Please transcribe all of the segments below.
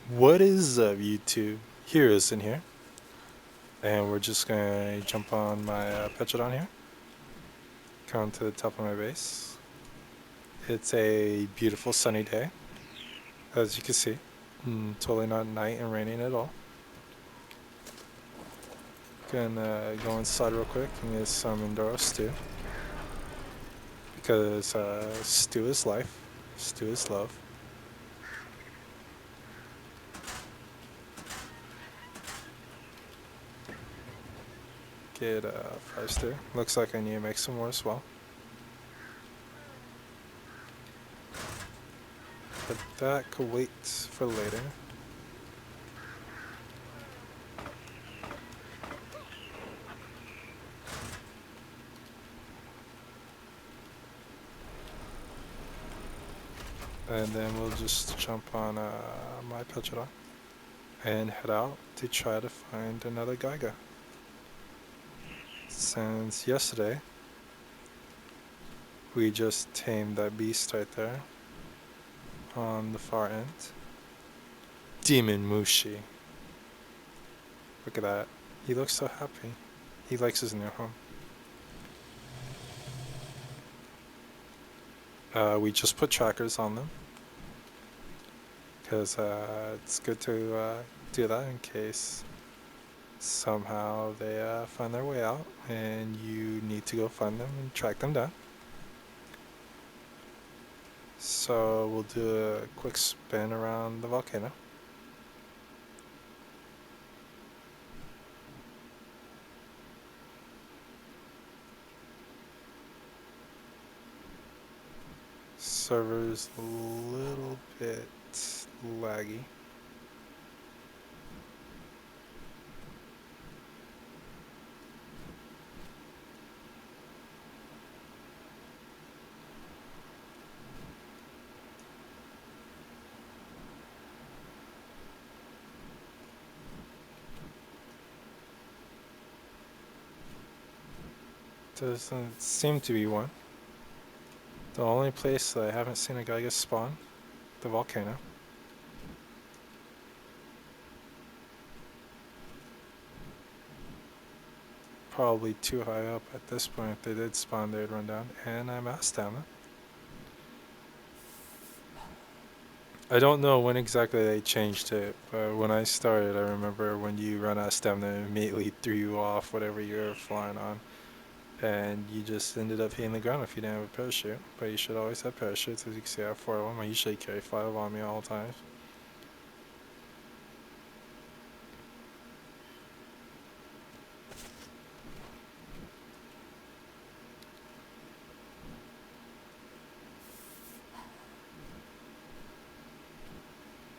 What is up, YouTube? Herozin here, and we're just gonna jump on my Petrodon here. Come to the top of my base. It's a beautiful sunny day, as you can see. Totally not night and raining at all. Gonna go inside real quick and get some Enduro stew, because stew is life, stew is love. Get fried stew. Looks like I need to make some more as well. But that could wait for later. And then we'll just jump on my Petrodon and head out to try to find another Giga. Since yesterday, we just tamed that beast right there on the far end. Demon Mushi. Look at that. He looks so happy. He likes his new home. We just put trackers on them, because it's good to do that in case somehow they find their way out and you need to go find them and track them down. So we'll do a quick spin around the volcano. Server's a little bit laggy. Doesn't seem to be one. The only place that I haven't seen a Giga spawn, the volcano. Probably too high up at this point. If they did spawn, they'd run down. And I'm at stamina. I don't know when exactly they changed it, but when I started, I remember when you run out of stamina, it immediately threw you off whatever you were flying on. And you just ended up hitting the ground if you didn't have a parachute. But you should always have parachutes. As you can see, I have 4 of them. I usually carry 5 on me all the time.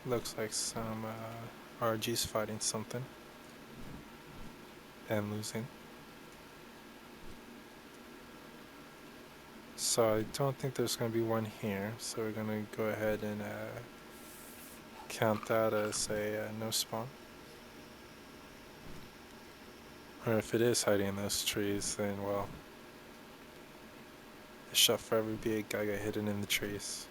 Looks like some RG's fighting something and losing. So I don't think there's going to be one here, so we're going to go ahead and count that as a no spawn. Or if it is hiding in those trees, then well, it shall forever be a Giga hidden in the trees.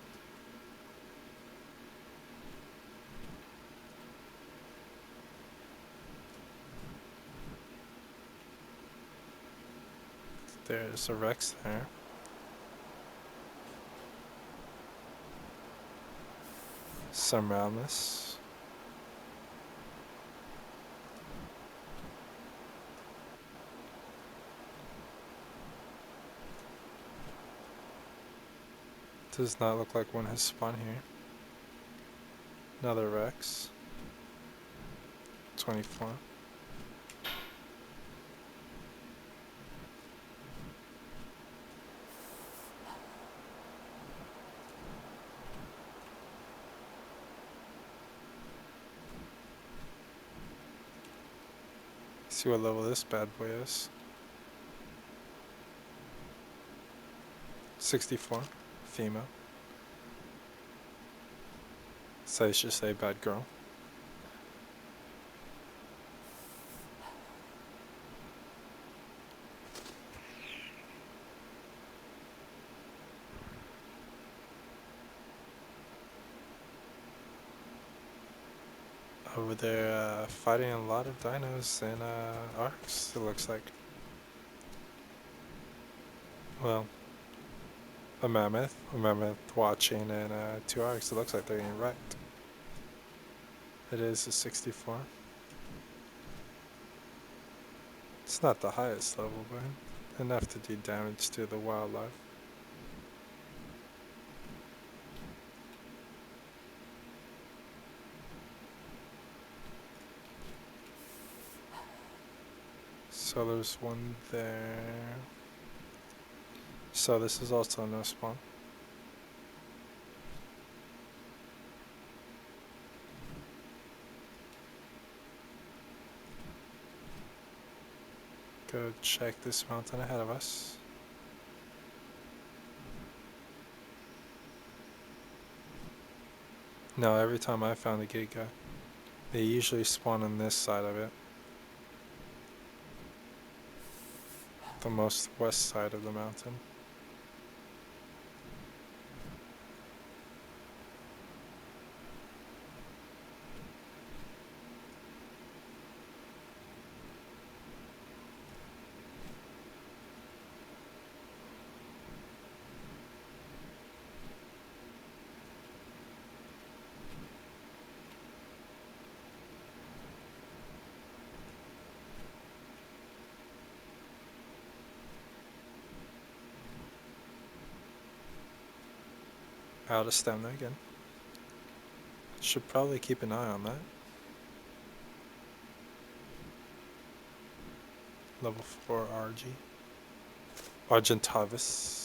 There's a Rex there. Some Rammus. Does not look like one has spawned here. Another Rex. 24. See what level this bad boy is. 64. Female. So I should say bad girl. over there fighting a lot of dinos and ARKs, it looks like. Well, a mammoth watching, and 2 ARKs. It looks like they're getting wrecked. It is a 64. It's not the highest level, but enough to do damage to the wildlife. So there's one there. So this is also no spawn. Go check this mountain ahead of us. No, every time I found a Giga, they usually spawn on this side of it. The most west side of the mountain. Out of stamina again. Should probably keep an eye on that. Level 4 RG. Argentavis.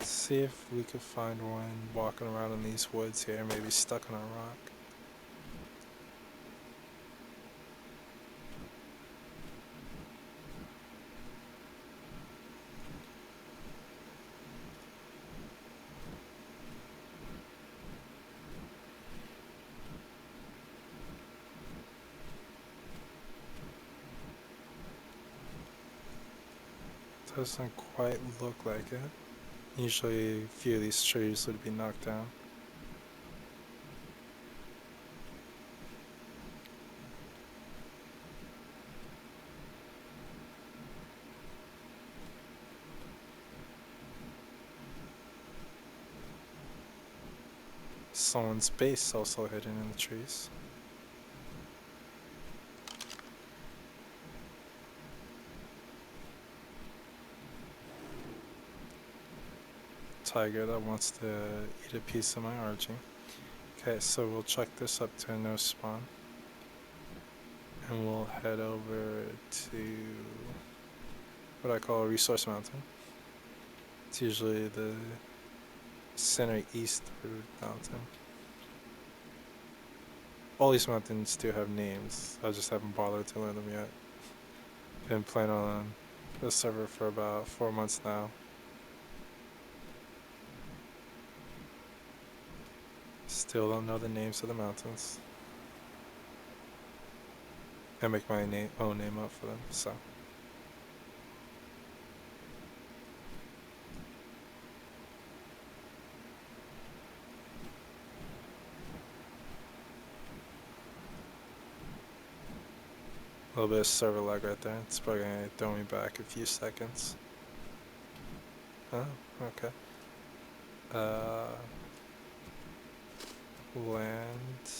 See if we could find one walking around in these woods here, maybe stuck on a rock. Doesn't quite look like it. Usually a few of these trees would be knocked down. Someone's base also hidden in the trees. Tiger that wants to eat a piece of my RG. Okay, so we'll chuck this up to a no spawn. And we'll head over to what I call a resource mountain. It's usually the center eastward mountain. All these mountains do have names. I just haven't bothered to learn them yet. Been playing on the server for about 4 months now. Still don't know the names of the mountains. I make my own name up for them, so. A little bit of server lag right there. It's probably gonna throw me back a few seconds. Oh, okay. Land.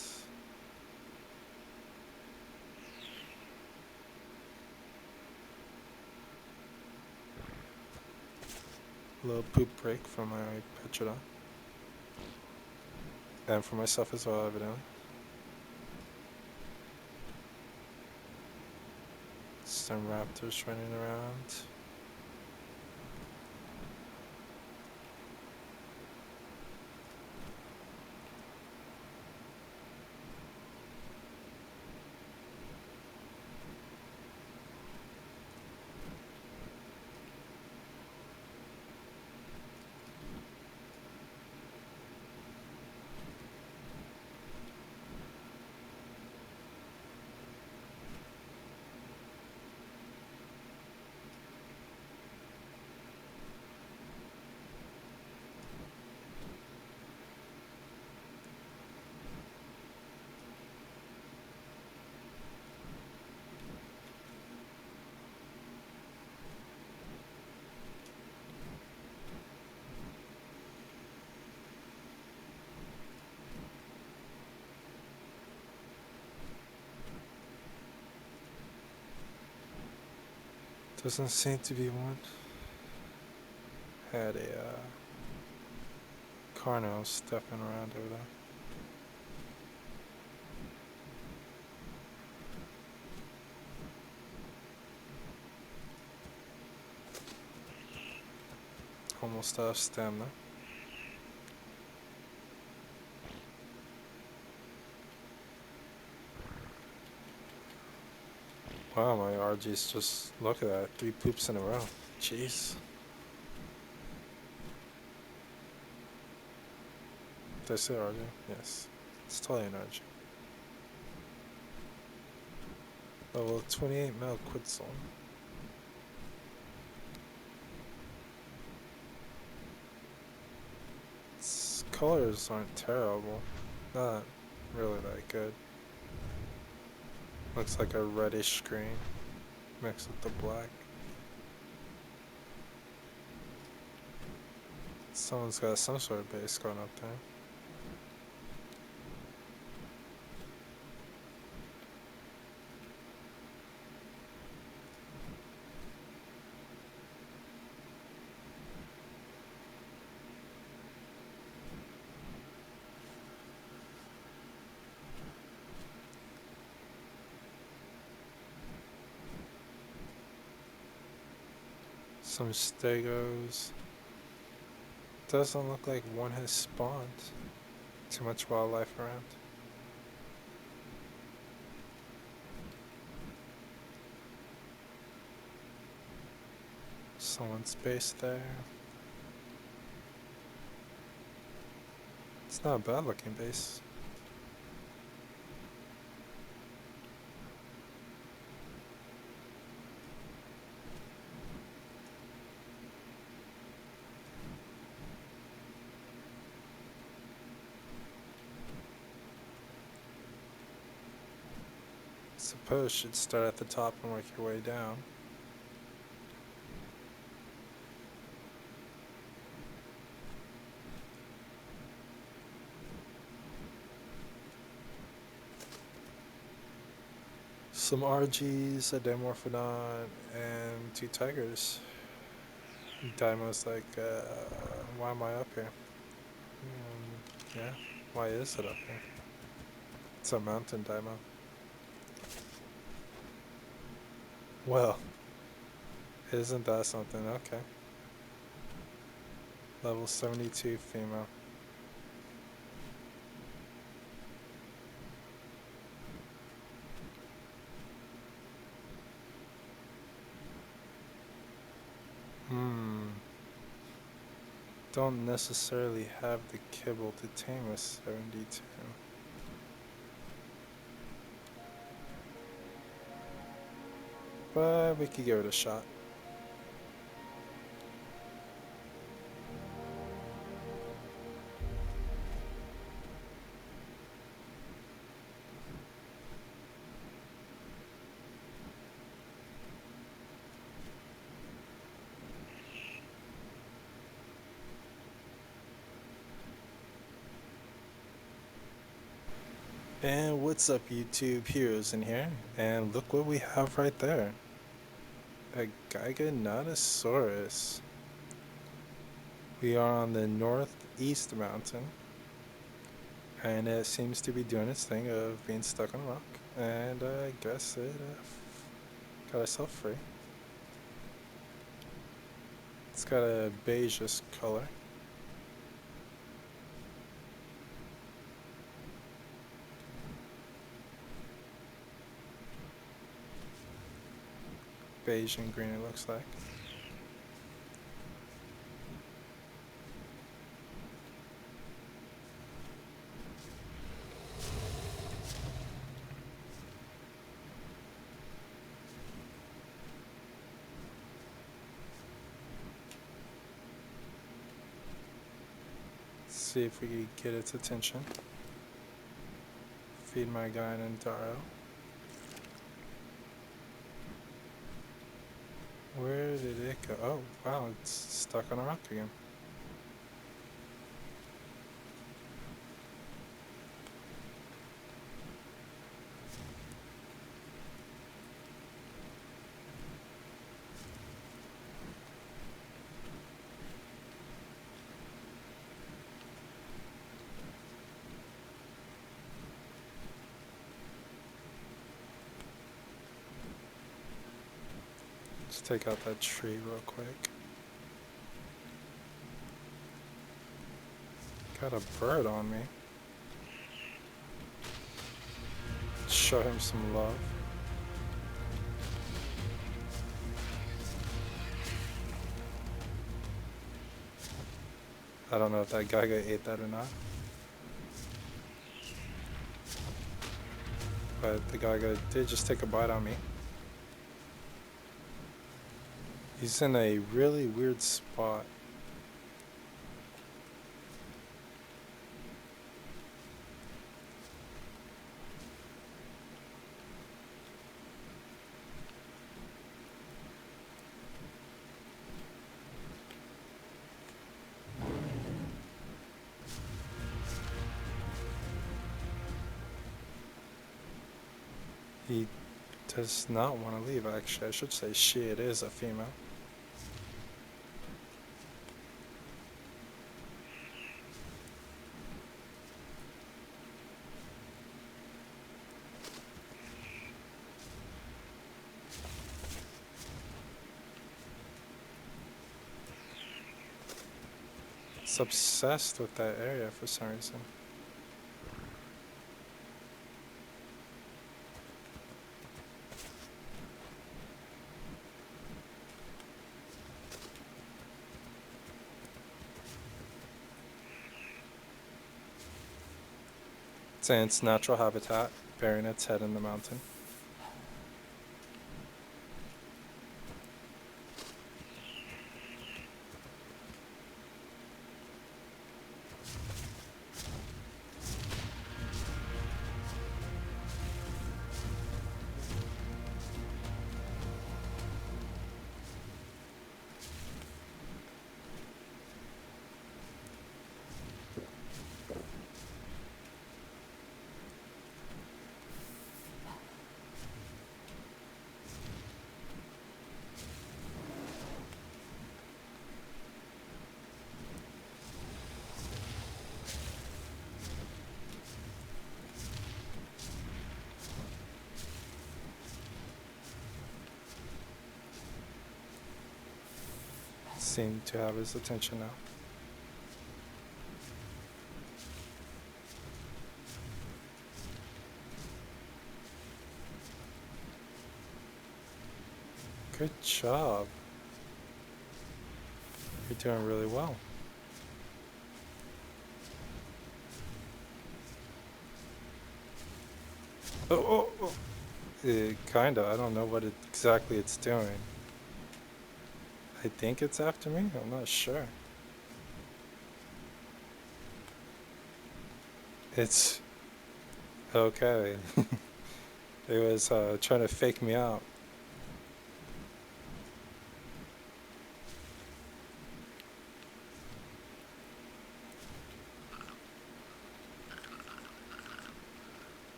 A little poop break from my Petrodon. And for myself as well, evidently. Some raptors running around. Doesn't seem to be one. Had a Carno stepping around over there. Almost out of stamina. Wow, my RG's just, look at that, 3 poops in a row. Jeez. Did I say RG? Yes. It's totally an RG. Level 28 mil quit zone. Its colors aren't terrible. Not really that good. Looks like a reddish screen mixed with the black. Someone's got some sort of base going up there. Some stegos. Doesn't look like one has spawned. Too much wildlife around. Someone's base there. It's not a bad looking base. Suppose should start at the top and work your way down. Some RGs, a Dimorphodon, and 2 tigers. Daimo's like, why am I up here? Yeah, why is it up here? It's a mountain Daimo. Well, isn't that something? Okay. Level 72 female. Don't necessarily have the kibble to tame a 72. But we could give it a shot. And what's up, YouTube? Herozin here, and look what we have right there. A Giganotosaurus. We are on the northeast mountain, and it seems to be doing its thing of being stuck on a rock, and I guess it got itself free. It's got a beigeish color. Beige and green it looks like. Let's see if we can get its attention. Feed my guy in Daro. Where did it go? Oh, wow, it's stuck on a rock again. Let's take out that tree real quick. Got a bird on me. Show him some love. I don't know if that Giga ate that or not. But the Giga did just take a bite on me. He's in a really weird spot. He does not want to leave, actually. I should say she, it is a female. It's obsessed with that area for some reason. It's in its natural habitat, burying its head in the mountain. Seem to have his attention now. Good job. You're doing really well. Oh. Kinda. I don't know what exactly it's doing. I think it's after me. I'm not sure. It's okay. It was trying to fake me out.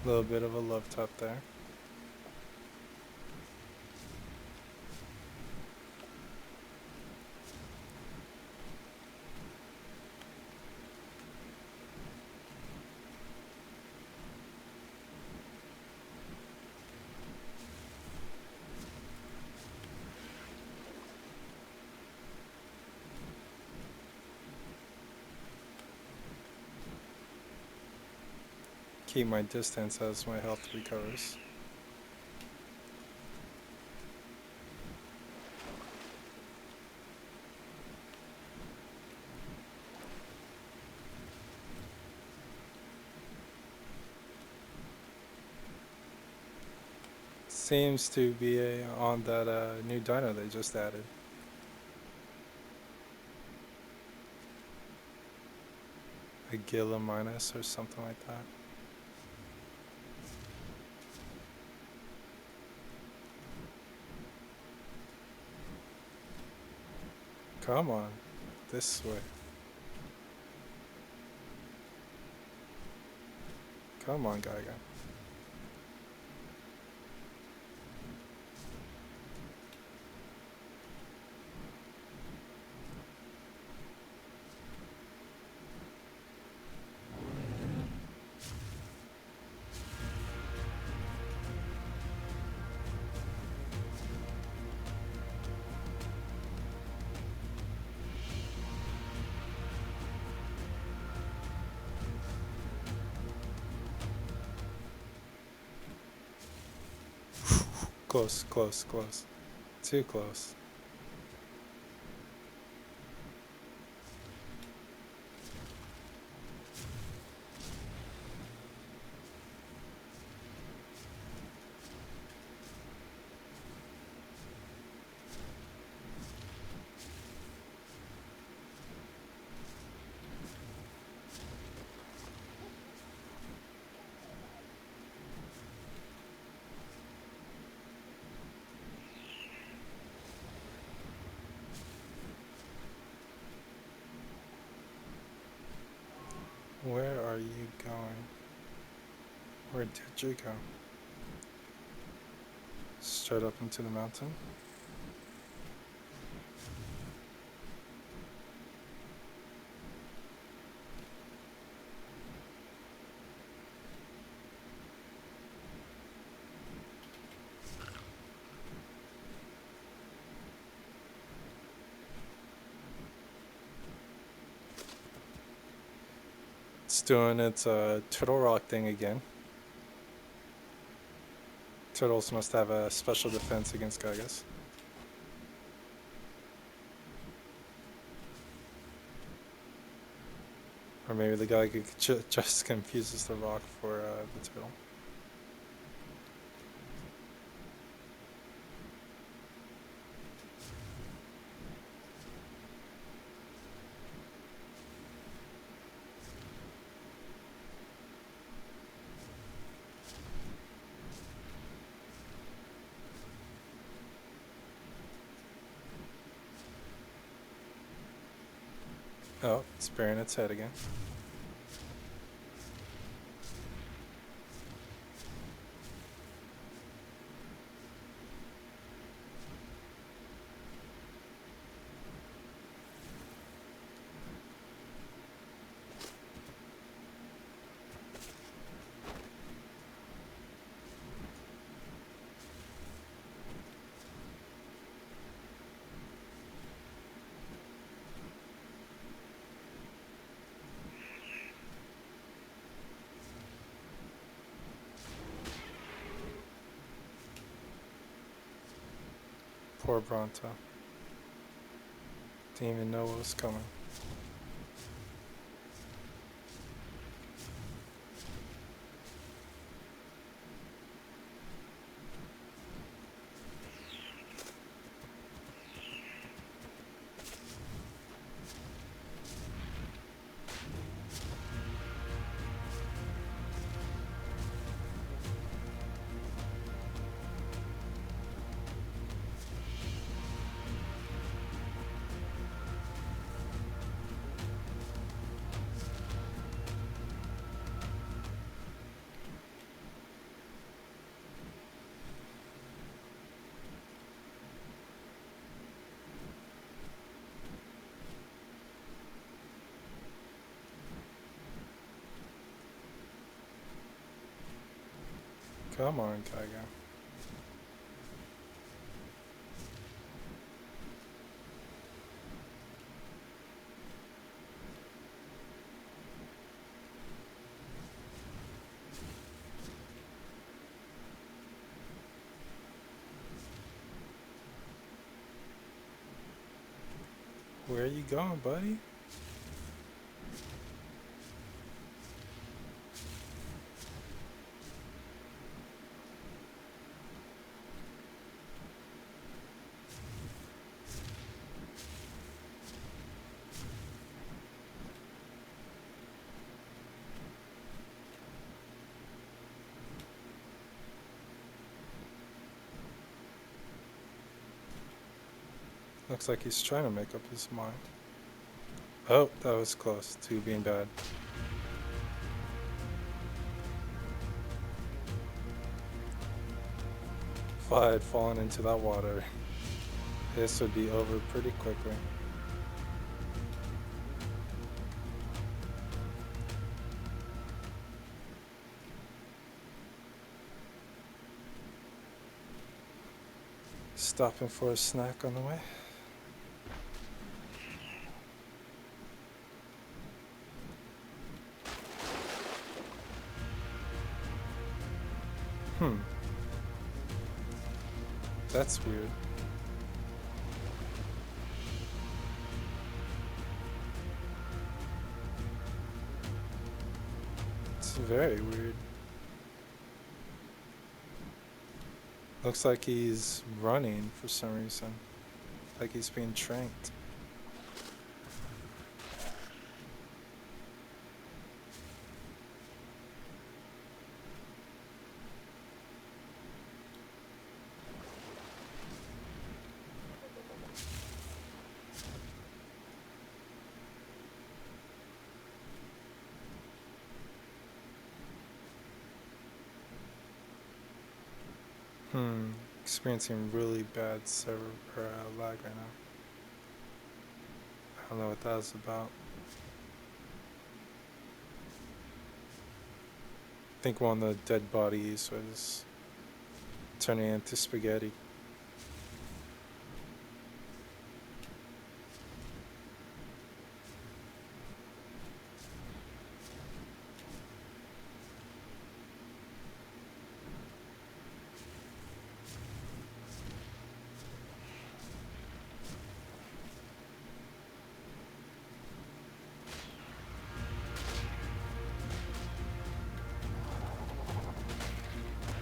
A little bit of a love tap there. Keep my distance as my health recovers. Seems to be on that new dino they just added. A Gila minus or something like that. Come on, this way. Come on, Giga. Close, close, close. Too close. Where are you going? Where did you go? Straight up into the mountain? It's doing its turtle rock thing again. Turtles must have a special defense against Gigas. Or maybe the guy just confuses the rock for the turtle. Oh, it's burying its head again. Poor Bronto. Didn't even know what was coming. Come on, Giga. Where are you going, buddy? Looks like he's trying to make up his mind. Oh, that was close to being bad. If I had fallen into that water, this would be over pretty quickly. Stopping for a snack on the way. That's weird. It's very weird. Looks like he's running for some reason. Like he's being tranked. Experiencing really bad server lag right now. I don't know what that was about. I think one of the dead bodies was turning into spaghetti.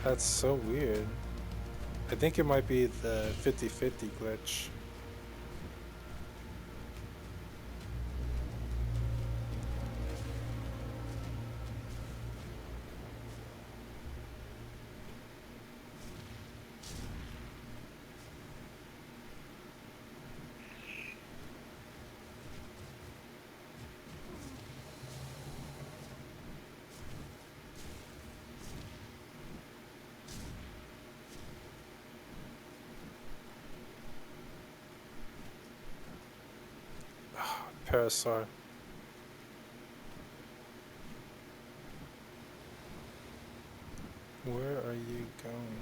That's so weird. I think it might be the 50-50 glitch. Parasaur. Where are you going?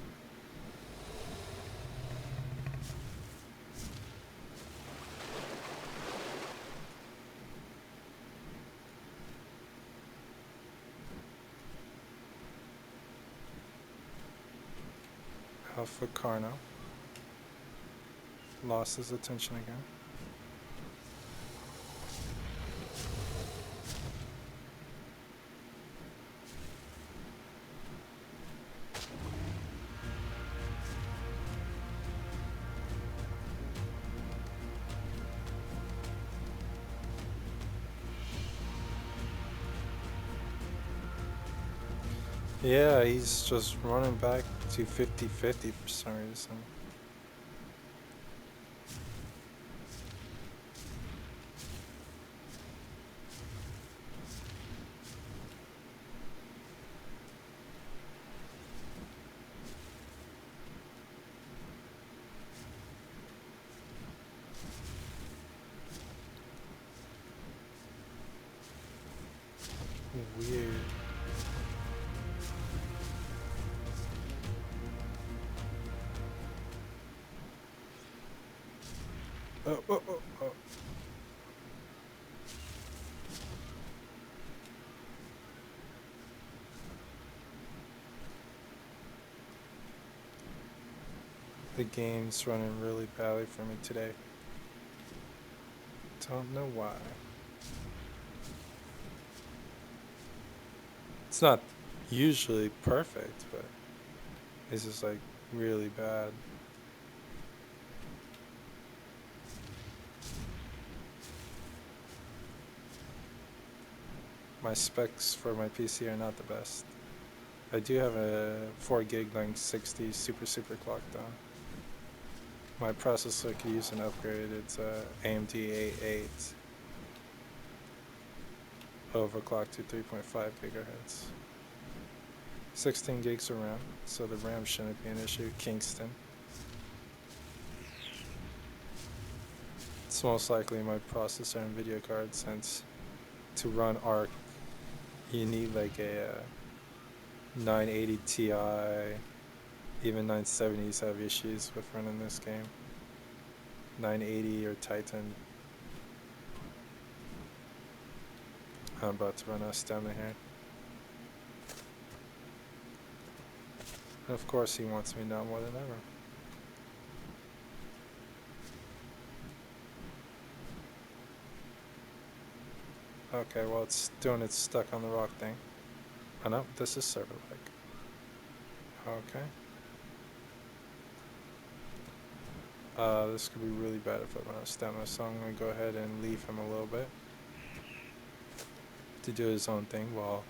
Alpha Carno. Lost his attention again. Yeah, he's just running back to 50-50 for some reason. Weird. Oh. The game's running really badly for me today. Don't know why. It's not usually perfect, but it's just like really bad. My specs for my PC are not the best. I do have a 4 gig like 60 super clocked down. My processor could use an upgrade. It's AMD A8 overclocked to 3.5 gigahertz. 16 gigs of RAM, so the RAM shouldn't be an issue. Kingston. It's most likely my processor and video card, since to run ARK you need like a 980 Ti. Even 970s have issues with running this game. 980 or Titan. I'm about to run out of stamina here. And of course he wants me now more than ever. Okay, well it's doing its stuck on the rock thing. Oh no, this is server lag. Okay. This could be really bad if I run out of stamina, so I'm going to go ahead and leave him a little bit to do his own thing while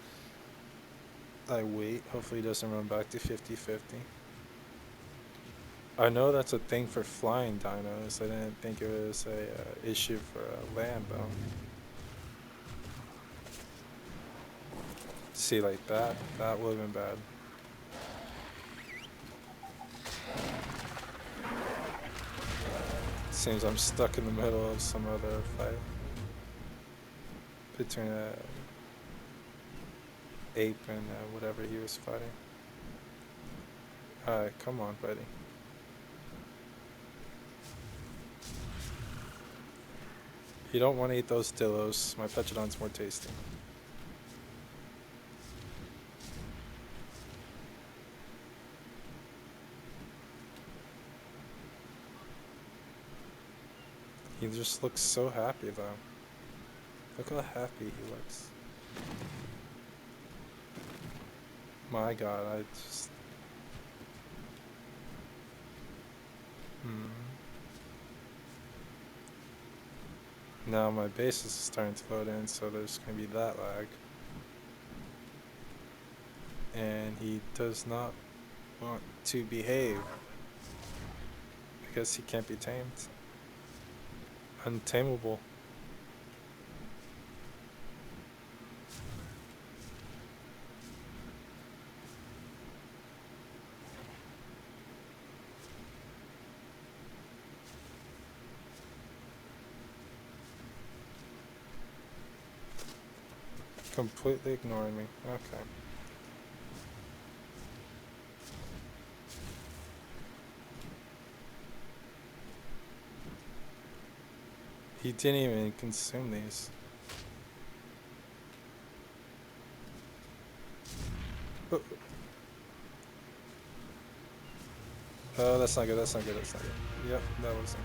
I wait. Hopefully he doesn't run back to 50-50. I know that's a thing for flying dinos. I didn't think it was a issue for land though. See, like that would have been bad. Seems I'm stuck in the middle of some other fight between a ape and whatever he was fighting. Alright, come on, buddy. You don't want to eat those dillos. My Petrodon's more tasty. He just looks so happy though. Look how happy he looks. My god, I just... Now my base is starting to load in, so there's going to be that lag. And he does not want to behave because he can't be tamed. Untamable. Completely ignoring me. Okay. He didn't even consume these. Oh, that's not good, that's not good, that's not good. Yep, that wasn't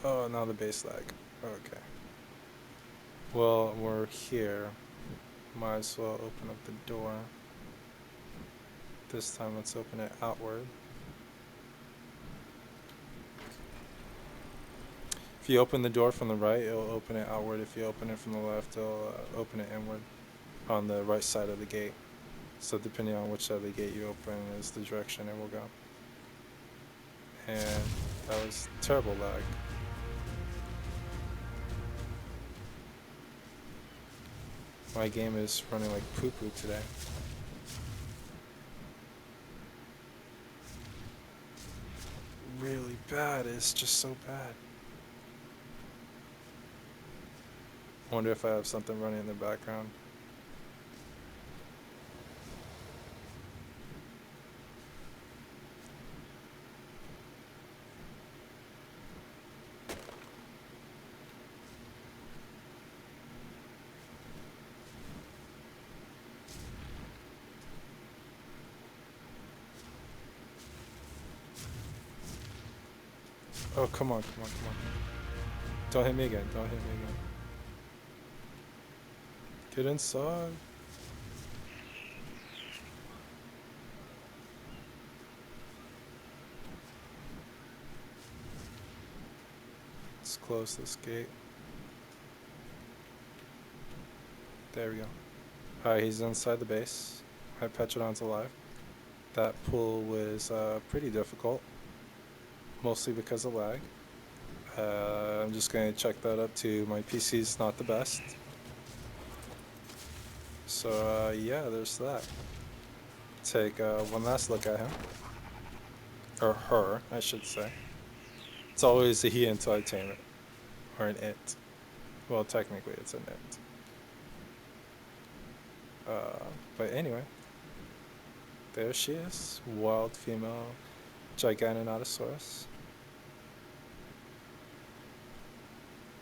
good. Oh, now the base lag. Okay. Well, we're here. Might as well open up the door. This time let's open it outward. If you open the door from the right, it'll open it outward. If you open it from the left, it'll open it inward on the right side of the gate. So depending on which side of the gate you open is the direction it will go. And that was terrible lag. My game is running like poo-poo today. Really bad, it's just so bad. Wonder if I have something running in the background. Oh, come on, come on, come on. Don't hit me again, don't hit me again. Get inside. Let's close this gate. There we go. Alright, he's inside the base. My Petrodon's alive. That pull was pretty difficult. Mostly because of lag. I'm just going to check that up too. My PC's not the best. So yeah, there's that. Take one last look at him. Or her, I should say. It's always a he until I tame it. Or an it. Well, technically it's an it. But anyway, there she is. Wild female Gigantanosaurus.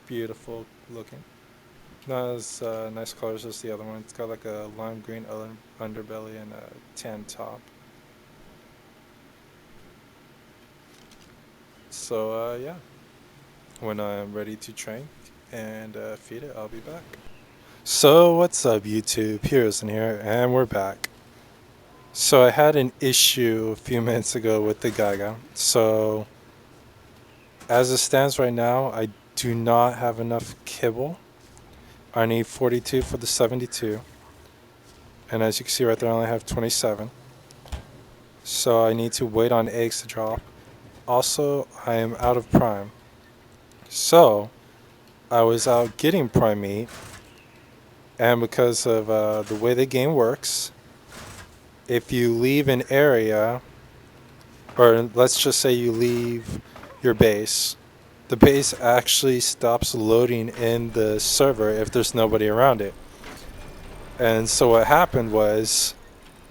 Beautiful looking. Not as nice colors as the other one. It's got like a lime green underbelly and a tan top. So yeah, when I'm ready to train and feed it, I'll be back. So what's up YouTube, Herozin here, and we're back. So I had an issue a few minutes ago with the Giga. So as it stands right now, I do not have enough kibble. I need 42 for the 72. And as you can see right there, I only have 27. So I need to wait on eggs to drop. Also, I am out of prime. So I was out getting prime meat. And because of the way the game works, if you leave an area, or let's just say you leave your base, the base actually stops loading in the server if there's nobody around it. And so what happened was,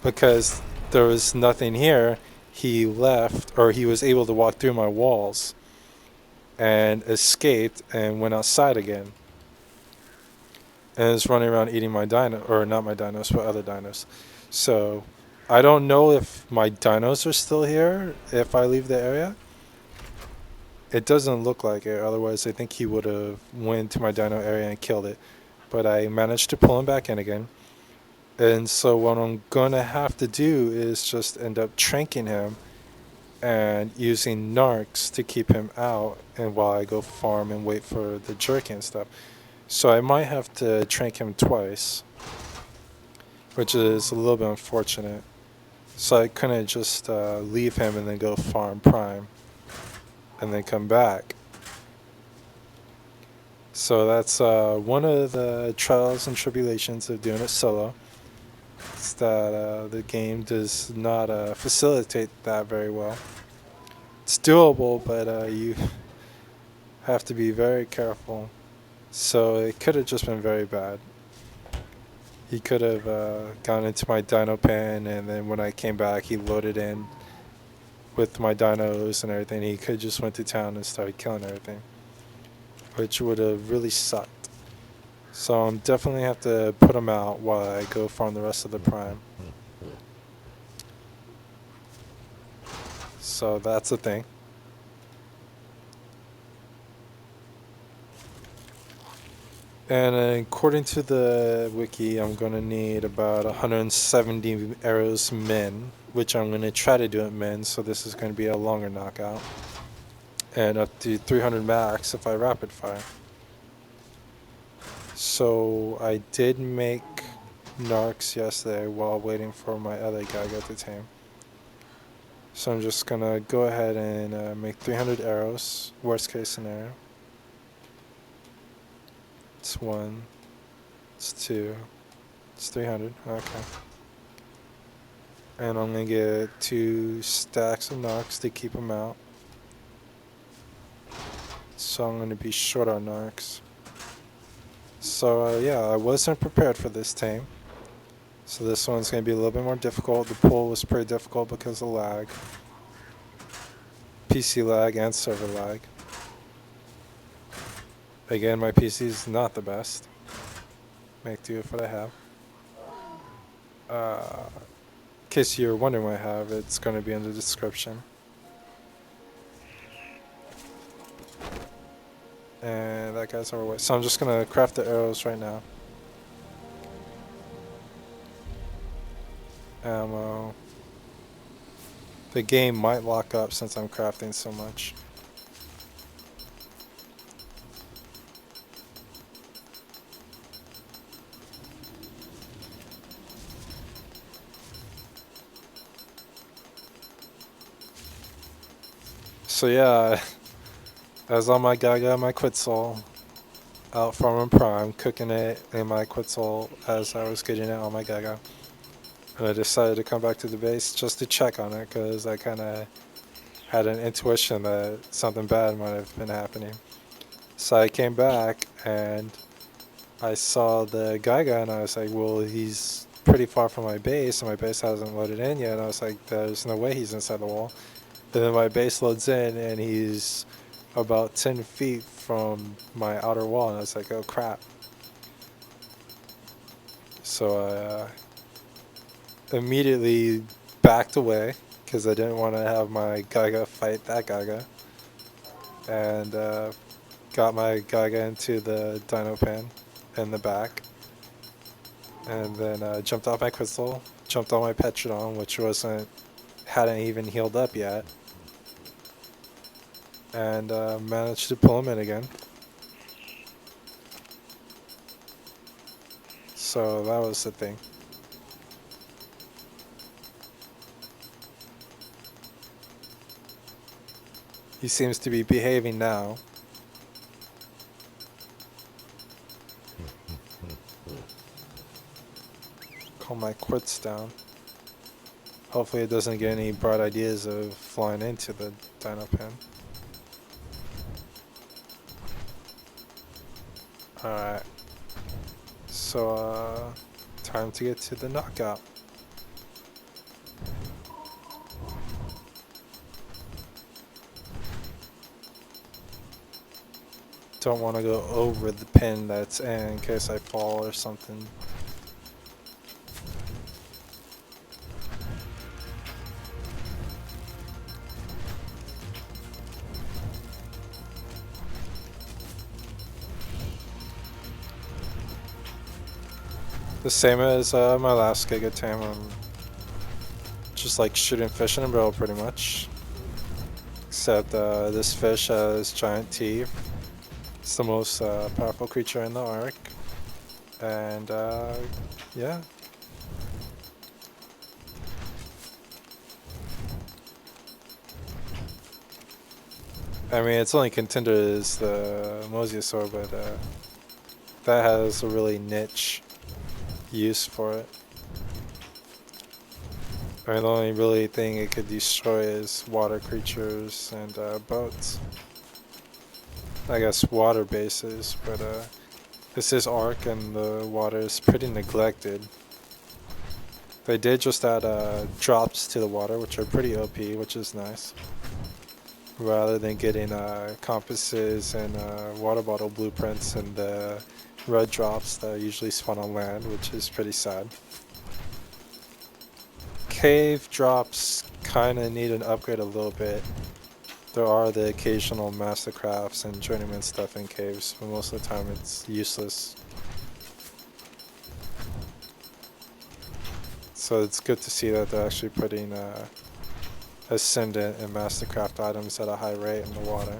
because there was nothing here, he left, or he was able to walk through my walls and escaped and went outside again. And is running around eating my dino, or not my dinos, but other dinos. So I don't know if my dinos are still here if I leave the area. It doesn't look like it, otherwise I think he would have went to my dino area and killed it. But I managed to pull him back in again. And so what I'm going to have to do is just end up tranking him and using narcs to keep him out, and while I go farm and wait for the jerky and stuff. So I might have to trank him twice, which is a little bit unfortunate. So I couldn't just leave him and then go farm prime and then come back. So that's one of the trials and tribulations of doing it solo. It's that the game does not facilitate that very well. It's doable, but you have to be very careful. So it could have just been very bad. He could have gone into my dino pen, and then when I came back, he loaded in with my dinos and everything. He could have just went to town and started killing everything, which would have really sucked. So I'm definitely have to put him out while I go farm the rest of the prime. So that's the thing. And according to the wiki, I'm going to need about 170 arrows min, which I'm going to try to do at min, so this is going to be a longer knockout. And up to 300 max if I rapid fire. So I did make narcs yesterday while waiting for my other Giga to tame. So I'm just going to go ahead and make 300 arrows, worst case scenario. It's 1, it's 2, it's 300, okay. And I'm going to get 2 stacks of narcs to keep them out. So I'm going to be short on narcs. So yeah, I wasn't prepared for this tame. So this one's going to be a little bit more difficult. The pull was pretty difficult because of lag. PC lag and server lag. Again, my PC is not the best. Make do with what I have. In case you're wondering what I have, it's going to be in the description. And that guy's overweight. So I'm just going to craft the arrows right now. Ammo. The game might lock up since I'm crafting so much. So yeah, that's all my Gaga, my quit soul. out farming Prime, cooking it in my Quetzal as I was getting it on my Giga. And I decided to come back to the base just to check on it because I kind of had an intuition that something bad might have been happening. So I came back and I saw the Giga and I was like, well, he's pretty far from my base and my base hasn't loaded in yet. And I was like, there's no way he's inside the wall. And then my base loads in and he's about 10 feet from my outer wall. And I was like, oh crap. So I immediately backed away because I didn't want to have my Giga fight that Giga. And got my Giga into the dino pen in the back. And then jumped off my Crystal, jumped on my Petrodon, which hadn't even healed up yet. And managed to pull him in again. So that was the thing. He seems to be behaving now. Calm my quits down. Hopefully it doesn't get any bright ideas of flying into the dino pen. Alright. So time to get to the knockout. Don't want to go over the pin that's in case I fall or something. The same as my last Giga Tame. I'm just like shooting fish in a barrel pretty much. Except this fish has giant teeth. It's the most powerful creature in the ARK. And yeah. I mean, its only contender is the Mosasaur, but that has a really niche use for it. I mean, the only really thing it could destroy is water creatures and boats. I guess water bases, but this is ARK and the water is pretty neglected. They did just add drops to the water, which are pretty OP, which is nice. Rather than getting compasses and water bottle blueprints and the red drops that usually spawn on land, which is pretty sad. Cave drops kind of need an upgrade a little bit. There are the occasional mastercrafts and journeyman stuff in caves, but most of the time it's useless. So it's good to see that they're actually putting Ascendant and Mastercraft items at a high rate in the water.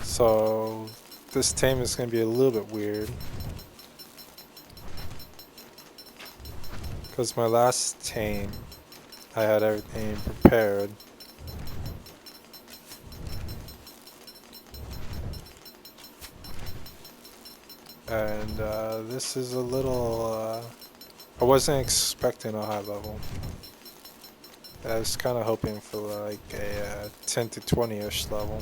So this tame is going to be a little bit weird. Because my last tame, I had everything prepared. And this is a little, I wasn't expecting a high level. I was kind of hoping for like a 10 to 20-ish level.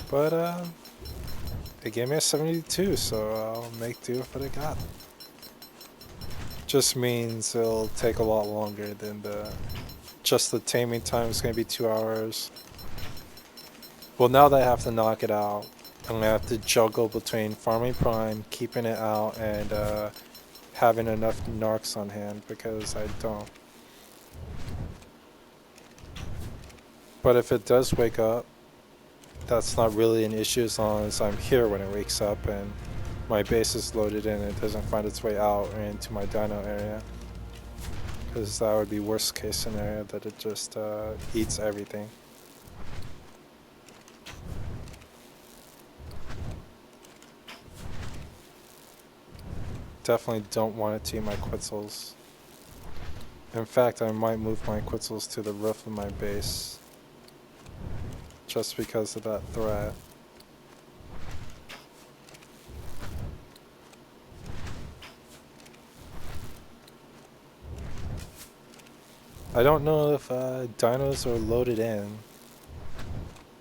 But they gave me a 72, so I'll make do with what I got. Just means it'll take a lot longer than just the taming time is going to be 2 hours. Well, now that I have to knock it out, I'm going to have to juggle between farming Prime, keeping it out, and having enough narcs on hand because I don't. But if it does wake up, that's not really an issue as long as I'm here when it wakes up and my base is loaded in and it doesn't find its way out or into my dino area. Because that would be worst case scenario, that it just eats everything. Definitely don't want it to eat my Quetzals. In fact, I might move my Quetzals to the roof of my base. Just because of that threat. I don't know if dinos are loaded in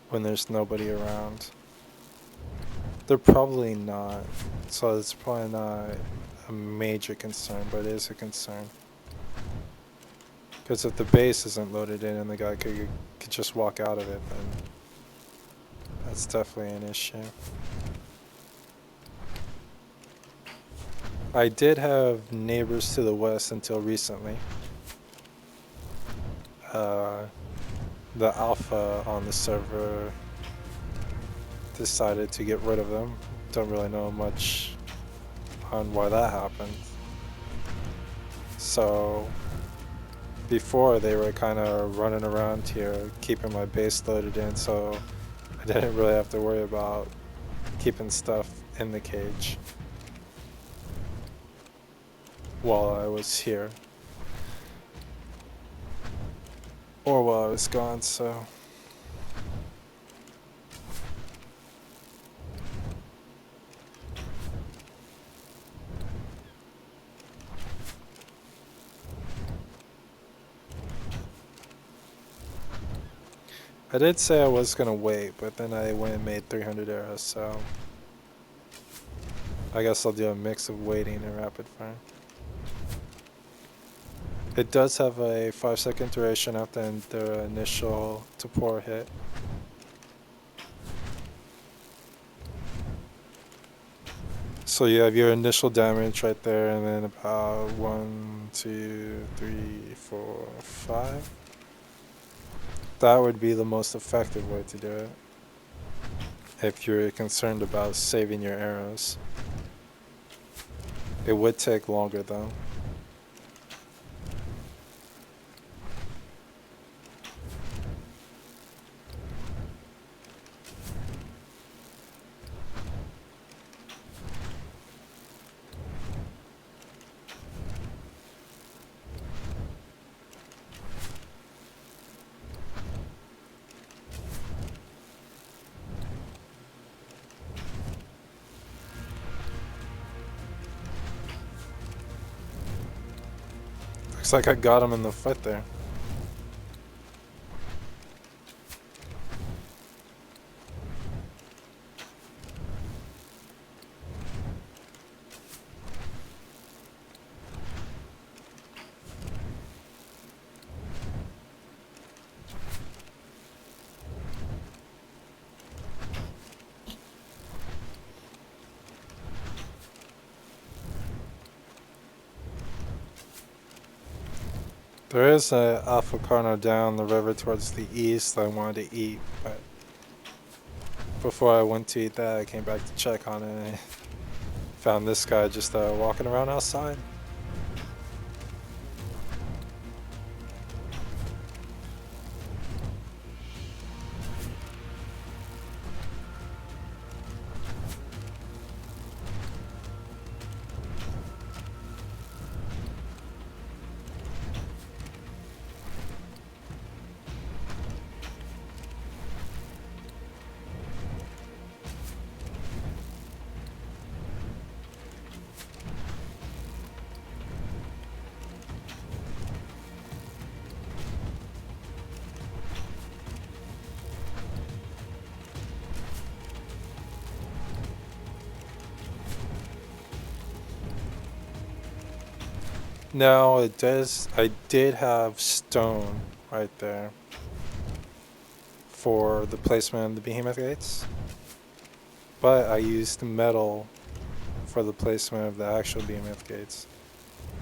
when there's nobody around. They're probably not, so it's probably not a major concern, but it is a concern. Because if the base isn't loaded in and the guy could just walk out of it, then that's definitely an issue. I did have neighbors to the west until recently. The alpha on the server decided to get rid of them. Don't really know much on why that happened. So before they were kind of running around here keeping my base loaded in, so I didn't really have to worry about keeping stuff in the cage while I was here or while I was gone, so I did say I was gonna wait, but then I went and made 300 arrows, so I guess I'll do a mix of waiting and rapid fire. It does have a 5-second duration after the initial Tapor hit. So you have your initial damage right there, and then about 1, 2, 3, 4, 5. That would be the most effective way to do it, if you're concerned about saving your arrows. It would take longer though. Looks like I got him in the foot there. There is a Alpha Carno down the river towards the east that I wanted to eat, but before I went to eat that, I came back to check on it and I found this guy just walking around outside. No, it does. I did have stone right there for the placement of the behemoth gates, but I used metal for the placement of the actual behemoth gates.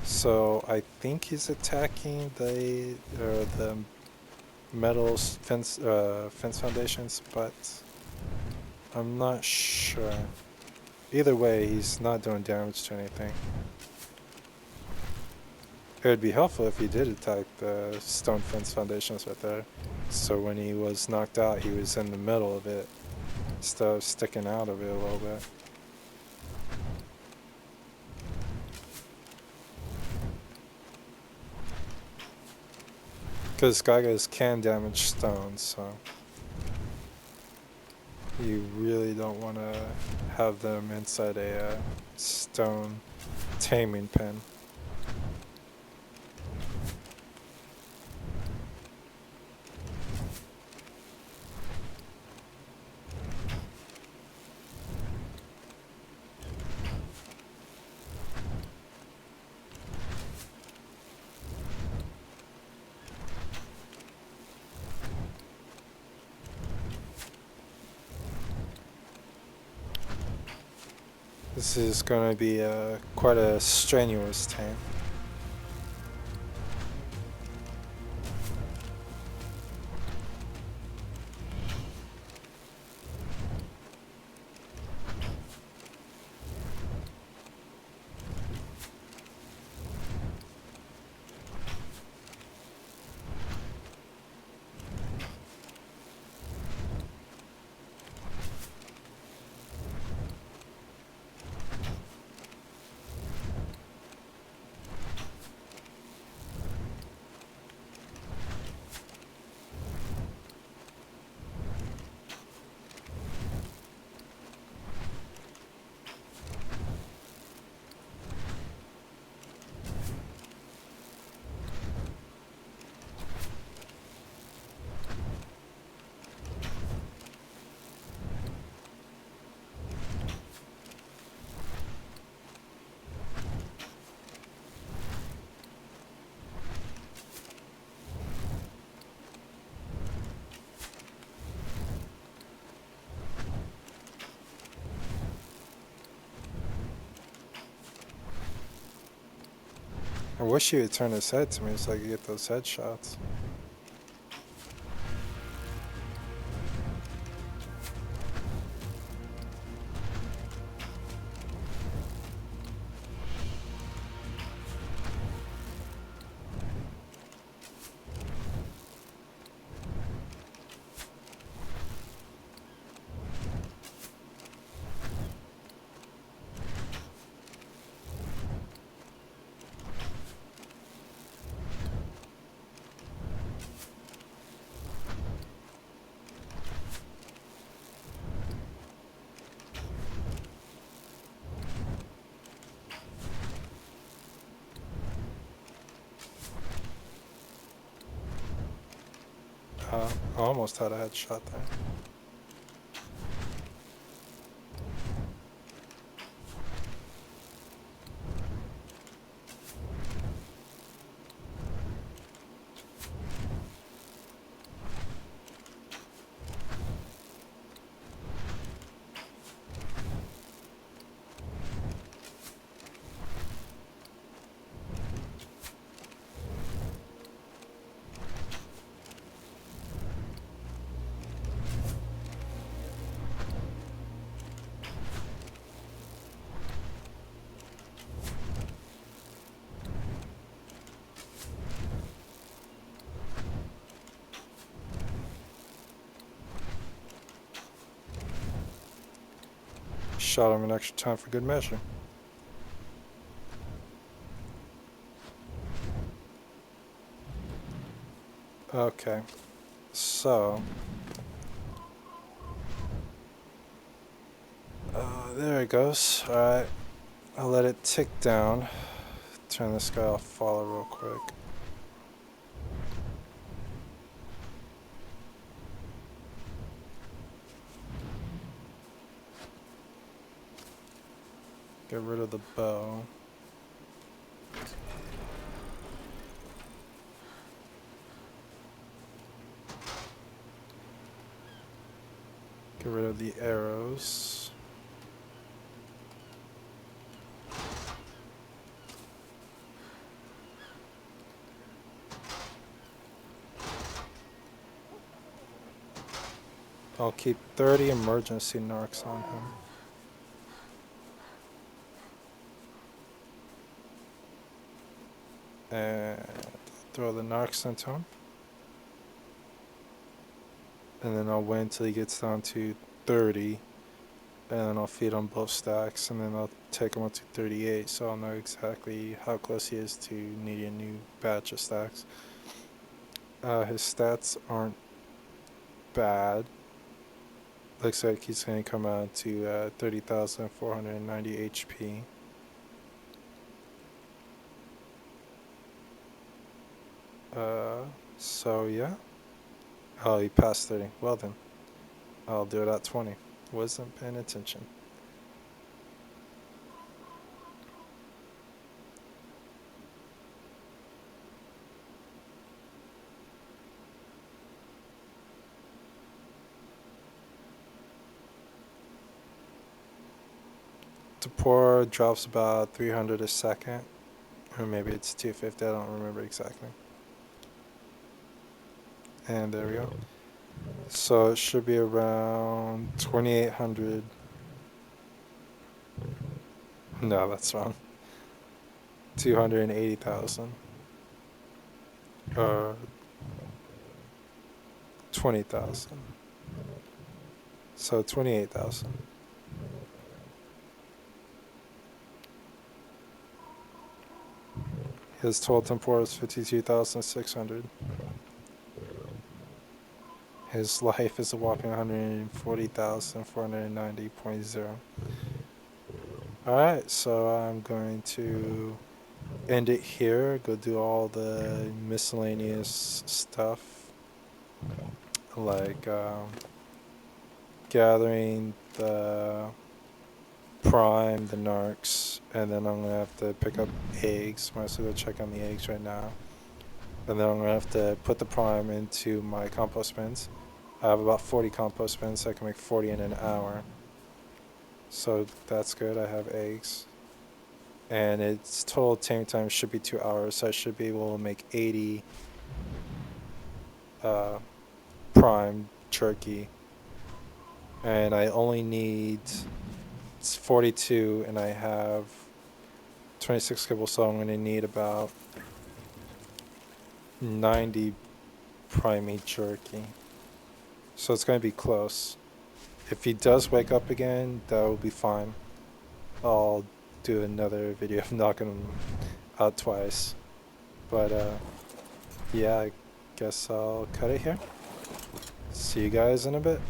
So I think he's attacking the metal fence foundations, but I'm not sure. Either way, he's not doing damage to anything. It would be helpful if he did attack the stone fence foundations right there. So when he was knocked out, he was in the middle of it, instead of sticking out of it a little bit. Because Gigas can damage stones, so you really don't want to have them inside a stone taming pen. This is going to be quite a strenuous tame. I wish he would turn his head to me so I could get those headshots. I almost had a headshot there. Shot him an extra time for good measure. Okay, so there it goes. Alright, I'll let it tick down. Turn this guy off follow real quick. Get rid of the bow. Get rid of the arrows. I'll keep 30 emergency narcs on him. And throw the narcs into him. And then I'll wait until he gets down to 30. And then I'll feed on both stacks. And then I'll take him up to 38. So I'll know exactly how close he is to needing a new batch of stacks. His stats aren't bad. Looks like he's going to come out to 30,490 HP. So yeah. Oh, he passed 30. Well then, I'll do it at 20. Wasn't paying attention. The pour drops about 300 a second, or maybe it's 250. I don't remember exactly. And there we go. So it should be around 2,800. No, that's wrong. 280,000. 20,000. So 28,000. His total temporal is 52,600. His life is a whopping 140,490.0. Alright, so I'm going to end it here. Go do all the miscellaneous stuff, like gathering the prime, the narcs, and then I'm gonna have to pick up eggs. I'm gonna go check on the eggs right now, and then I'm gonna have to put the prime into my compost bins. I have about 40 compost bins, so I can make 40 in an hour. So that's good. I have eggs, and its total tame time should be 2 hours, so I should be able to make 80 prime turkey, and I only need, it's 42, and I have 26 kibble, so I'm going to need about 90 primey jerky. So it's going to be close. If he does wake up again, that will be fine. I'll do another video of knocking him out twice. But yeah, I guess I'll cut it here. See you guys in a bit.